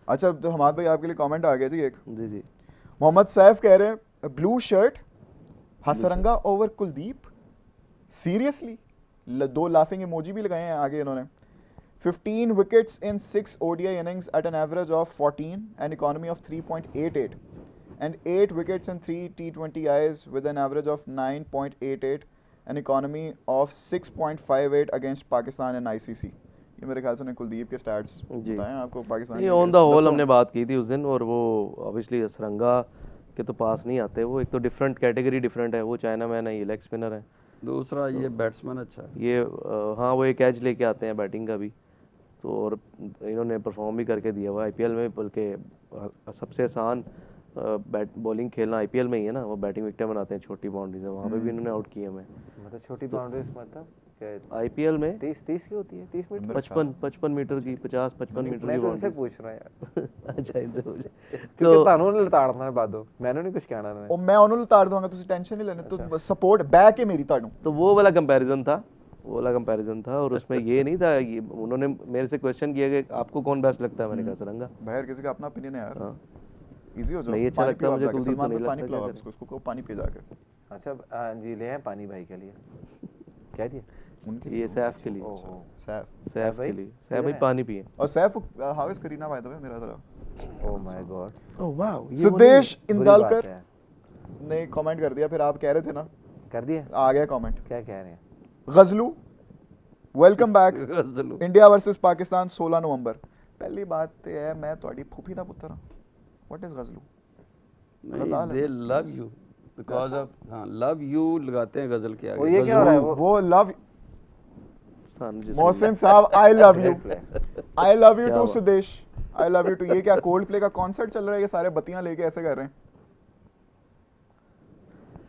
अच्छा तो हमाद भाई आपके लिए कमेंट आ गया जी एक। जी जी। मोहम्मद सैफ कह रहे हैं blue shirt Hasaranga over Kuldeep seriously, 2 laughing emoji भी लगाए हैं आगे इन्होंने। 15 wickets in 6 ODI innings at an average of 14, an economy of 3.88, and 8 wickets in 3 T20Is with an average of 9.88, an economy of 6.58 against Pakistan and ICC. ये मेरे ख्याल से कुलदीप के स्टैट्स बताएं आपको पाकिस्तान ये ऑन द होल हमने बात की थी उस दिन, और वो ऑब्वियसली हसरंगा के तो पास नहीं आते, वो एक तो डिफरेंट कैटेगरी डिफरेंट है, वो चाइना मैन है, ये लेग स्पिनर है, दूसरा ये बैट्समैन अच्छा है ये हाँ वो एक कैच लेके आते हैं बैटिंग का भी, तो और इन्होंने परफॉर्म भी करके दिया हुआ आईपीएल में, बल्कि सबसे आसान बैट बॉलिंग खेलना आईपीएल में ही है ना, वो बैटिंग विकेट बनाते हैं छोटी बाउंड्री से, वहाँ पे भी इन्होंने आउट किया हमें। मतलब छोटी बाउंड्रीज मतलब क्या आईपीएल में 30 की होती है, 30 मीटर 55 मीटर की, 50-55 मीटर की मैं बाउंड्री। उनसे पूछ रहा यार अच्छा इनसे पूछ क्योंकि ਤੁਹਾਨੂੰ ਲਤਾੜਨਾ ਹੈ ਬਾਦੋ, ਮੈਨੂੰ ਨਹੀਂ ਕੁਝ ਕਹਿਣਾ ਨੇ ਉਹ ਮੈਂ ਉਹਨੂੰ ਲਤਾੜ ਦਵਾਂਗਾ, ਤੁਸੀਂ ਟੈਨਸ਼ਨ नहीं लेने, तो सपोर्ट बैक है मेरी ਤੁਹਾਨੂੰ। तो वो वाला कंपैरिजन था, वो वाला कंपैरिजन था, और उसमें ये नहीं था, ये उन्होंने मेरे से क्वेश्चन किया कि आपको कौन बेस्ट लगता है, मैंने कहा सरंगा। भाई हर किसी का अपना ओपिनियन है यार, हाँ इजी हो जाओ। नहीं अच्छा लगता मुझे कुलदीप, सलमान नहीं को पानी लगता, पिलाओ क्या आप उसको कहो पानी पी जाके। अच्छा जी ले आए पानी भाई के लिए, क्या दिया उनके ये सैफ के लिए, ओहो सैफ के लिए, सैफ भाई पानी पिए। और Saif how is Kareena by the way मेरा जरा। Oh my God oh wow, Sudesh बुरी इंदालकर बात है। ने कमेंट कर दिया, फिर आप कह रहे थे ना, कर दिया, आ गया कमेंट। क्या कह रहे हैं? गजलू welcome back, गजलू India versus Pakistan 16 नवंबर। पहली बात तो है मैं थोड़ी फूफी दा पुत्र हां, व्हाट इज गजलू? नहीं दे लव यू बिकॉज ऑफ, हाँ लव यू लगाते हैं गजल के वो आगे। ये क्या हो रहा है वो लव सानू Mohsin sahab I love you too Sudesh, I love you too. ये क्या कोल्ड प्ले का कॉन्सर्ट चल रहा है, ये सारे बत्तियां लेके ऐसे कर रहे हैं।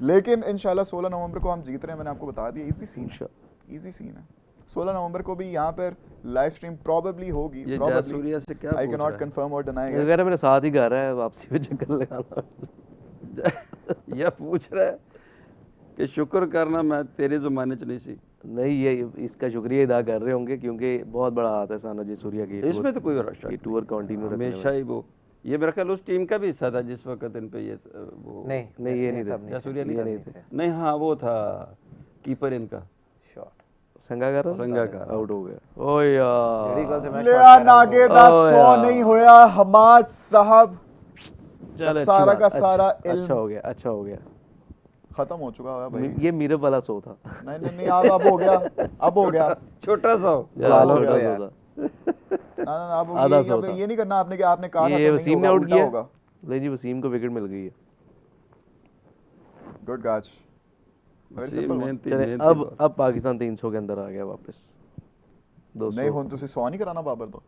लेकिन इंशाल्लाह 16 नवंबर को हम जीत रहे हैं, मैंने आपको बता दिया, इजी सीन है। 16 नवंबर को भी यहाँ पर लाइव स्ट्रीम प्रोबेबली होगी, ये जयसूर्या से क्या आई कैन पूछ नॉट रहा है? कंफर्म और डिनाई। ये कह रहा है मेरे साथ ही घर है, वापसी पे चक्कर लगाना। यह पूछ रहा है कि शुक्र करना मैं तेरे ज़माने च नहीं सी। नहीं ये इसका शुक्रिया अदा कर रहे होंगे, क्योंकि बहुत बड़ा हाथ है साना जयसूर्या की, इसमें तो कोई शक ये टूर कंटिन्यू हमेशा ही वो, ये मेरा ख्याल उस टीम का भी हिस्सा था जिस वक्त इन पे ये वो नहीं ये नहीं तब थे, जयसूर्या ये नहीं नहीं थे। नहीं, हाँ वो था कीपर इनका, शॉट संगाकार संगाकार आउट हो गया। ओ यार ਜਿਹੜੀ ਗੱਲ ਤੇ ਮੈਂ लिया नागे दा ओ 100 यार। नहीं होया हमाद साहब, चल सारा का सारा अच्छा इल्म हो गया, अच्छा हो गया। खत्म हो चुका है भाई। ये मीरब वाला शो था। नहीं अब हो गया, अब हो गया। छोटा सा हो। यार, हो छोटा गया शो था। ना अब आधा ये सौ अब था। ये नहीं करना आपने कि आपने कहा था ये तो वसीम नहीं ने होगा, आउट उल्टा किया। होगा। नहीं जी वसीम को विकेट मिल गई है। Good catch, very simple. चले अब पाकिस्तान 300 के अंदर आ गया वापस। 200 नहीं हुन तुसी 100 नहीं कराना बाबर तो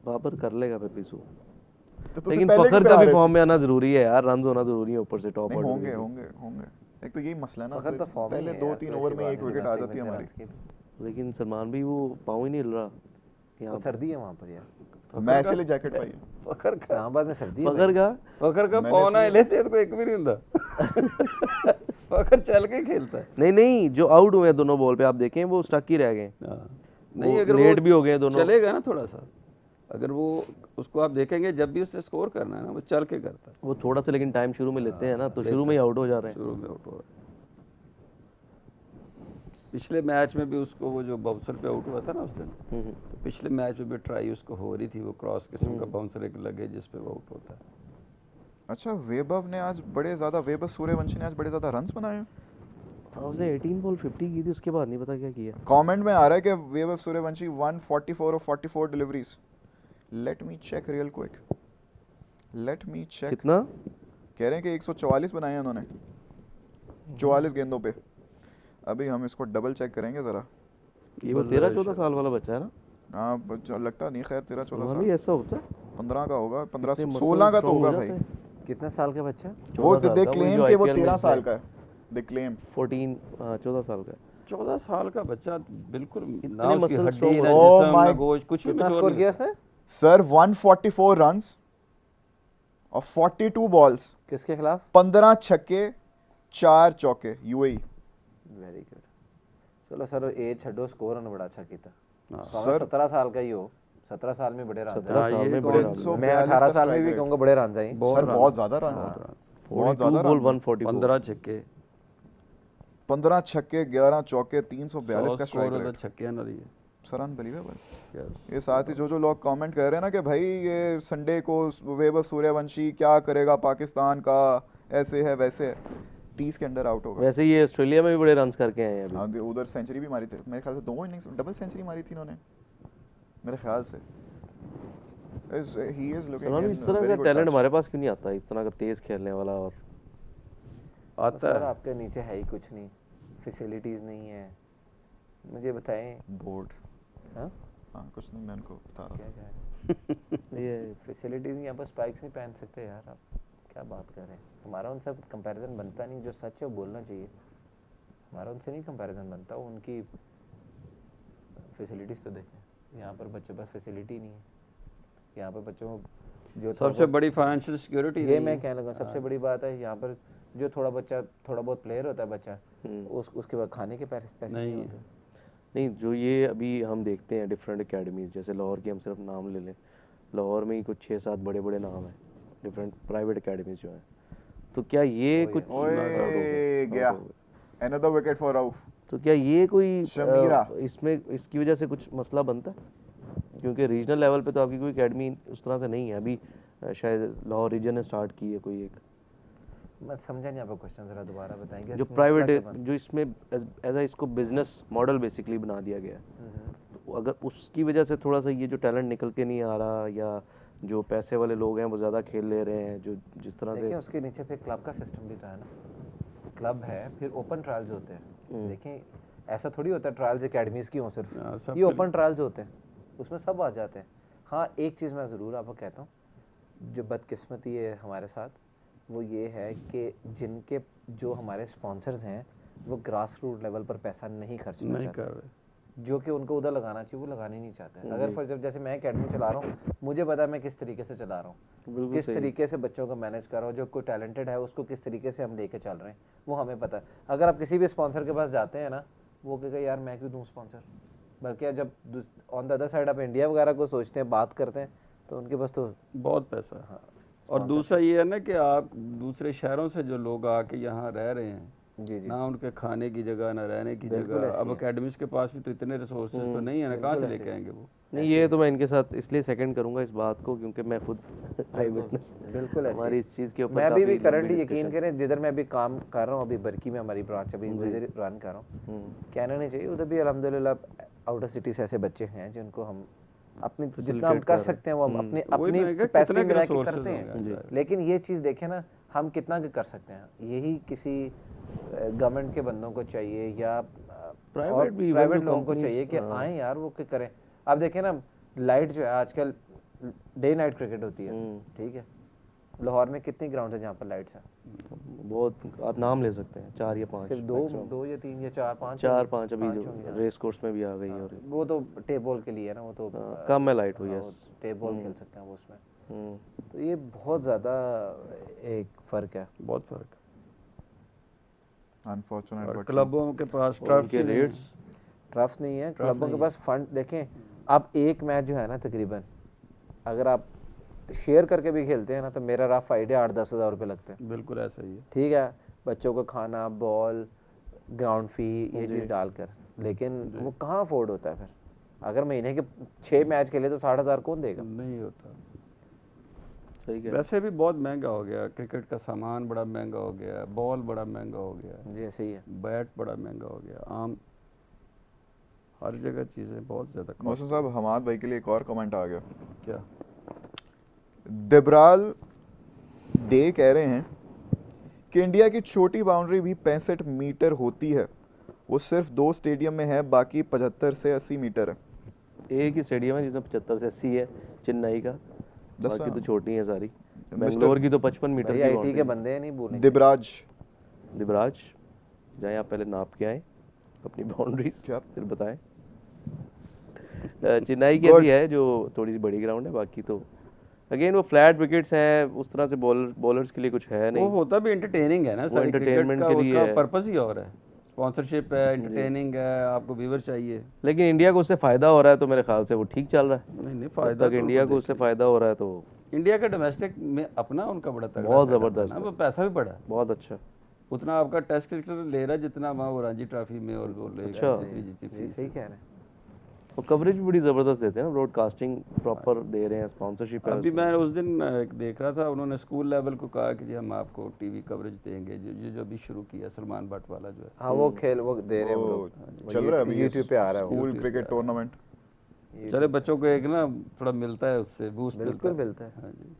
बाबर कर लेगा फिर पिसू, तो तुसी लेकिन पहले फखर क्यों का करा भी रहे फॉर्म थे? में आना जरूरी है यार, रन होना जरूरी है ऊपर से टॉप नहीं ऑर्डर होंगे एक तो यही मसला है ना, फखर तो फॉर्म पहले 2-3 ओवर में एक विकेट आ जाती है हमारी। लेकिन सलमान भी वो पाँव ही नहीं हिल रहा यहाँ पे। सर्दी है वहाँ पर यार, मैं इसीलिए जैकेट पाई है। फखर का इस्लामाबाद में सर्दी है फखर का फखर का पौना हिले थे तो एक भी नहीं होता। फखर चल के खेलता है। नहीं जो आउट हुए दोनों बॉल पे आप देखें वो स्टक ही रह गए, नहीं अगर लेट भी हो गए दोनों। चलेगा ना थोड़ा सा, अगर वो उसको आप देखेंगे जब भी उसने स्कोर करना है ना वो चल के करता है वो थोड़ा सा, लेकिन टाइम शुरू में लेते हैं ना, तो शुरू में ही आउट हो जा रहे हैं। शुरू में आउट हो रहा है। पिछले मैच में भी उसको वो जो बाउंसर पे आउट हुआ था ना उस दिन, तो पिछले मैच में भी ट्राई उसको हो रही थी, वो क्रॉस किस्म का बाउंसर एक लगे जिस पे वो आउट होता है। अच्छा वैभव ने आज बड़े ज्यादा, वैभव सूर्यवंशी ने आज बड़े ज्यादा रन्स बनाए हैं। हाँ उसने 18 बॉल 50 की थी, उसके बाद नहीं पता क्या किया। कमेंट में आ रहा है कि Vaibhav Suryavanshi 144 of 44 deliveries. Let me check real quick, let me check. कितना कह रहे हैं कि 144 बनाए हैं उन्होंने 44 गेंदों पे। अभी हम इसको डबल चेक करेंगे जरा। ये वो 13-14 साल वाला बच्चा है ना? हाँ लगता नहीं, खैर 13-14 भी साल, ऐसा होता है 15 का होगा, 15 इतने 16 का तो muscle होगा strong हो भाई। जाते हैं। कितने साल का बच्चा? वो 14 दे साल का, क्लेम जो कि वो IPL में 13 साल play- का है, दे क्लेम 14 14 साल का है। 14 साल का बच्चा बिल्कुल इतने ना उसकी muscle हड्डी strong ना हो- जिस्म Oh my- ना गोश्त कुछ भी कितना mature स्कोर नहीं। किया उसने? सर 144 रन्स और 42 बॉल्स, किसके खिलाफ? 15 छक्के 4 चौके यूएई। Very good. चलो सर एज छड्डो, स्कोर उन्होंने बड़ा अच्छा किया। हाँ। सर 17 साल का ही हो, 17 साल में बड़े रन 17 साल में बड़े रन 342 मैं 18 साल में भी कहूँगा बड़े रन आई। सर बहुत ज्यादा रन, बहुत ज्यादा बॉल रन, 144 15 छक्के 15 छक्के 11 चौके 342 का स्ट्राइक स्कोर रेट छक्के ना रही सर, अनबिलीवेबल। है। ये साथ ही जो लोग कमेंट कर रहे हैं ना कि भाई ये संडे को वैभव सूर्यवंशी क्या करेगा पाकिस्तान का, ऐसे है वैसे है, 30 के अंडर आउट होगा। वैसे ये ऑस्ट्रेलिया में भी बड़े रन करके आए हैं अभी। हाँ उधर सेंचुरी भी मारी थी मेरे ख्याल से, 2 इनिंग्स डबल सेंचुरी मारी थी इन्होंने मेरे ख्याल से। ही इज लुकिंग सलमान, इस तरह का टैलेंट हमारे पास क्यों नहीं आता, इस तरह का तेज खेलने वाला? और आता सर है आपके नीचे है ही कुछ नहीं, फैसिलिटीज़ नहीं है, मुझे बताएं। बोर्ड, हाँ हाँ कुछ नहीं, मैं उनको बता रहा क्या था। कह रहे हैं? ये फैसिलिटीज़ यहाँ पर स्पाइक्स नहीं पहन सकते यार, आप क्या बात कर रहे हैं? हमारा उनसे कंपैरिजन बनता नहीं, जो सच है वो बोलना चाहिए। हमारा उनसे नहीं कंपैरिजन बनता, उनकी फैसिलिटीज़ तो देखें। यहाँ पर बच्चों पास फैसिलिटी नहीं है, यहाँ पर बच्चों को जो सबसे बड़ी फाइनेंशियल सिक्योरिटी ये मैं कहने लगा सबसे बड़ी बात है यहाँ पर, जो थोड़ा बहुत प्लेयर होता है बच्चा, उसके बाद खाने के पैसे नहीं होते। नहीं, जो ये अभी हम देखते हैं डिफरेंट एकेडमीज, जैसे लाहौर की हम सिर्फ नाम ले लें, लाहौर में ही कुछ 6-7 बड़े बड़े नाम हैं डिफरेंट प्राइवेट एकेडमीज जो हैं, तो क्या ये कुछ ओए गया, अनदर विकेट फॉर राउफ। तो क्या ये कोई शमीरा। इसमें इसकी वजह से कुछ मसला बनता है? क्योंकि रीजनल लेवल पे तो आपकी कोई एकेडमी उस तरह से नहीं है अभी, शायद लाहौर रीजन ने स्टार्ट की है कोई एक, मैं समझा नहीं आपका क्वेश्चन, ज़रा दोबारा बताएंगे। जो प्राइवेट, जो इसमें एज अ इसको बिजनेस मॉडल बेसिकली बना दिया गया है, तो अगर उसकी वजह से थोड़ा सा ये जो टैलेंट निकल के नहीं आ रहा, या जो पैसे वाले लोग हैं वो ज़्यादा खेल ले रहे हैं, जो जिस तरह से देखिए उसके नीचे फिर क्लब का सिस्टम भी तो है ना, क्लब है, फिर ओपन ट्रायल्स होते हैं। देखिए ऐसा थोड़ी होता है ट्रायल्स एकेडमीज की हों सिर्फ, ये ओपन ट्रायल्स होते हैं, उसमें सब आ जाते हैं। हाँ एक चीज़ मैं ज़रूर आपको कहता हूँ, जो बदकिस्मती है हमारे साथ वो ये है कि जिनके जो हमारे स्पॉन्सर्स हैं वो ग्रास रूट लेवल पर पैसा नहीं खर्चना नहीं चाहते, कर रहे। जो कि उनको उधर लगाना चाहिए वो लगाने नहीं चाहते हैं। अगर जब जैसे मैं एकेडमी चला रहा हूँ, मुझे पता है मैं किस तरीके से चला रहा हूँ, किस तरीके से बच्चों को मैनेज कर रहा हूँ, जो कोई टैलेंटेड है उसको किस तरीके से हम लेके चल रहे हैं वो हमें पता है। अगर आप किसी भी स्पॉन्सर के पास जाते हैं ना, वो कहेगा यार मैं क्यों दूँ स्पॉन्सर, बल्कि जब ऑन द अदर साइड आप इंडिया वगैरह को सोचते हैं, बात करते हैं, तो उनके पास तो बहुत पैसा है। हाँ, और दूसरा ये है ना कि आप दूसरे शहरों से जो लोग आके यहाँ रह रहे हैं, जी जी ना उनके खाने की जगह ना रहने की जगह, अब एकेडमीज के पास भी तो इतने रिसोर्सेज तो नहीं है ना, कहाँ से लेके आएंगे वो? नहीं, ये तो मैं इनके साथ इसलिए सेकंड करूंगा इस बात को क्योंकि मैं खुद आई विटनेस बिल्कुल ऐसे हमारी इस चीज़ के ऊपर मैं काफी भी लंबी करंटली discussion- यकीन करें, जिधर मैं अभी काम कर रहा हूँ, अभी बरकी में हमारी ब्रांच अभी जिधर रन कर रहा हूँ, कहना नहीं चाहिए, उधर भी अल्हम्दुलिल्लाह आउटर सिटी से ऐसे बच्चे हैं जिनको हम अपनी जितना हम कर सकते हैं वो हम अपनी अपनी कैपेसिटी मिला के करते हैं। लेकिन ये चीज़ देखें ना, हम कितना कर सकते हैं, यही किसी गवर्नमेंट के बंदों को चाहिए या प्राइवेट लोगों को चाहिए कि आए यार वो क्या करें। आप देखें ना, लाइट जो है आजकल डे नाइट क्रिकेट होती है, ठीक है, लाहौर में कितनी ग्राउंड है जहाँ पर लाइट्स हैं? बहुत, आप नाम ले सकते हैं 4 या 5, सिर्फ दो या 3 या 4-5 4-5 अभी जो रेस कोर्स में भी आ गई है, और वो तो टेबल के लिए है ना, वो तो कम है लाइट हुई है। टेबल खेल सकते हैं वो उसमें। तो ये बहुत ज़्यादा एक फ़र्क है, बहुत फर्क है। अनफॉर्चुनेट और बट क्लबों के पास उनके रेट्स ट्रफ नहीं है, क्लबों के पास फंड। देखें आप एक मैच जो है ना, तकरीबन अगर आप शेयर करके भी खेलते हैं ना, तो मेरा रफ आइडिया 8-10 हज़ार रुपये लगते हैं। बिल्कुल ऐसा ही है। ठीक है, बच्चों को खाना, बॉल, ग्राउंड फी, ये चीज़ डालकर, लेकिन वो कहाँ अफोर्ड होता है फिर? अगर महीने के 6 मैच खेले तो 60,000 कौन देगा? नहीं होता। सही है। वैसे भी बहुत महंगा हो गया, क्रिकेट का सामान बड़ा महंगा हो गया, बॉल बड़ा महंगा हो गया, जी सही है। बैट बड़ा महंगा हो गया, आम हर जगह चीज़ें बहुत ज़्यादा। मौसम साहब, हमाद भाई के लिए एक और कमेंट आ गया। क्या? दिब्राल डे कह रहे हैं कि इंडिया की छोटी बाउंड्री भी 65 मीटर होती है, वो सिर्फ 2 स्टेडियम में है, बाकी 75 से 80 मीटर है। एक ही स्टेडियम है जिसमें 75 से 80 है, चेन्नई का, बाकी तो छोटी है सारी। मिस्टर- बेंगलोर की तो 55 मीटर की आईटी boundary के है। बंदे हैं, नहीं बोलेंगे। दिबराज दिबराज, जाएं आप पहले नाप के आए अपनी बाउंड्रीज, क्या? फिर बताएं। चेन्नई की ऐसी है जो थोड़ी सी बड़ी ग्राउंड है, बाकी तो अगेन वो फ्लैट विकेट्स हैं, उस तरह से बॉलर्स के लिए कुछ है वो नहीं। होता भी एंटरटेनिंग है ना, वो सारी क्रिकेट entertainment का के लिए उसका है। पर्पस ही और है। स्पॉन्सरशिप है, एंटरटेनिंग है, आपको व्यूअर चाहिए। लेकिन इंडिया को उससे फ़ायदा हो रहा है तो मेरे ख्याल से वो ठीक चल रहा है। नहीं जब फ़ायदा तक इंडिया को उससे फ़ायदा हो रहा है तो इंडिया का डोमेस्टिक में अपना उनका बड़ा तगड़ा बहुत setup है ज़बरदस्त ना, वो पैसा भी बड़ा है। बहुत अच्छा। उतना आपका टेस्ट क्रिकेटर ले रहा है जितना वहाँ वो रणजी ट्रॉफी में और वो लेगा। अच्छा। जितनी फीस सही कह रहे हैं। वो कवरेज भी बड़ी ज़बरदस्त देते हैं ना, ब्रॉडकास्टिंग प्रॉपर दे रहे हैं, स्पॉन्सरशिप है। अभी मैं उस दिन एक देख रहा था, उन्होंने स्कूल लेवल को कहा कि जी हम आपको टीवी कवरेज देंगे, जो अभी शुरू किया सलमान भट्ट वाला जो है। हाँ वो खेल वो दे रहे हैं वो लोग, चल रहा है अभी यूट्यूब पे आ रहा है वो। School cricket tournament. चले बच्चों को एक ना थोड़ा मिलता है उससे बूस्ट बिल्कुल मिलता है। हाँ जी।